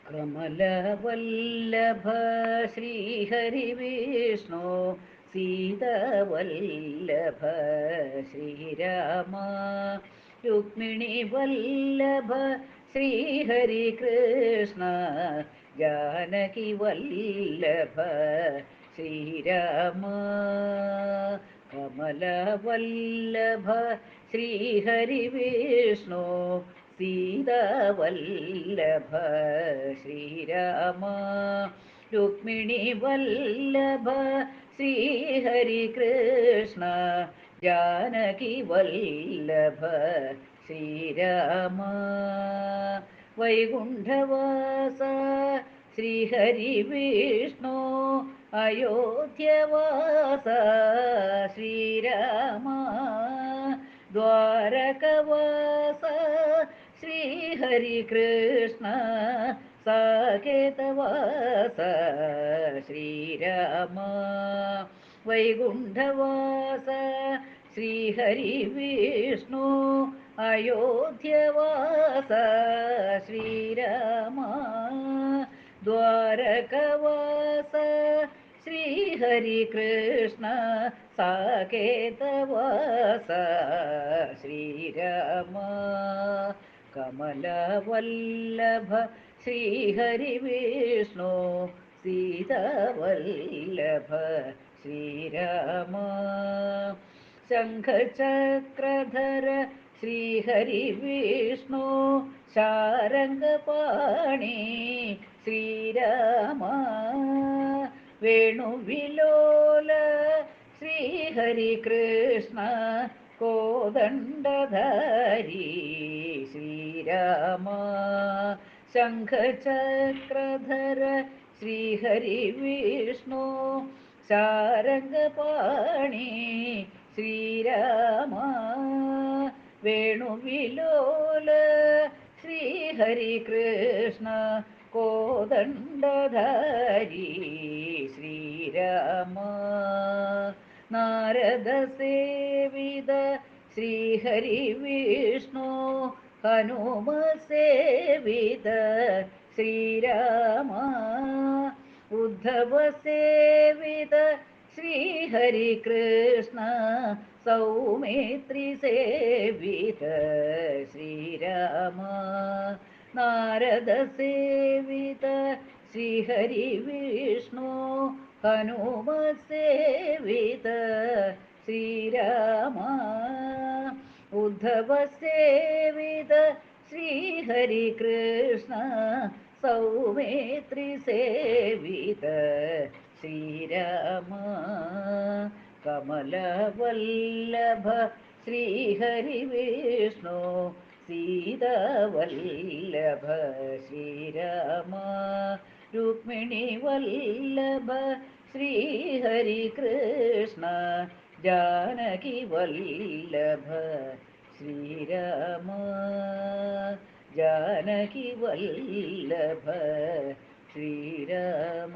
കമലവല്ലഭ ശ്രീഹരിവിഷ്ണു സീതവല്ലഭ Sreerama Rukmini Vallabha ശ്രീഹരികൃഷ്ണ Janaki Vallabha Sreerama കമലവല്ലഭ ശ്രീഹരിവിഷ്ണു സീതവല്ലഭ Sreerama Rukmini Vallabha ശ്രീഹരികൃഷ്ണ Janaki Vallabha Sreerama വൈകുണ്ഠവാസ ശ്രീഹരിവിഷ്ണു അയോധ്യവാസ Sreerama ദ്വാരകവാസ ശ്രീഹരികൃഷ്ണ സാകേതവാസ Sreerama വൈകുണ്ഠവാസ ശ്രീഹരിവിഷ്ണു അയോധ്യവാസ Sreerama ദ്വാരകവാസ ശ്രീഹരികൃഷ്ണ സാകേതവാസ Sreerama കമലവല്ലഭ ശ്രീഹരിവിഷ്ണു സീതവല്ലഭ Sreerama ശംഖചക്രധര ശ്രീഹരിവിഷ്ണു Sarangapani Sreerama വേണുവിലോല ശ്രീഹരികൃഷ്ണ കോദണ്ഡധാരി Sreerama ശംഖചക്രധര ശ്രീഹരിവിഷ്ണു Sarangapani Sreerama വേണുവിലോല ശ്രീഹരികൃഷ്ണ കോദണ്ഡധാരി Sreerama നാരദസേവിത ശ്രീഹരിവിഷ്ണു ഹനുമസേവിത Sreerama ഉദ്ധവസേവിത ശ്രീഹരികൃഷ്ണ Saumitri സേവിത Sreerama നാരദസേവിത ശ്രീഹരിവിഷ്ണു ഹനുമസേവിത Sreerama ഉദ്ധവസേവിത ശ്രീഹരികൃഷ്ണ Saumitri സേവിത Sreerama കമലവല്ലഭ ശ്രീഹരിവിഷ്ണു സീതവല്ലഭ Sreerama Rukmini Vallabha ശ്രീഹരികൃഷ്ണ Janaki Vallabha Sreerama Janaki Vallabha Sreerama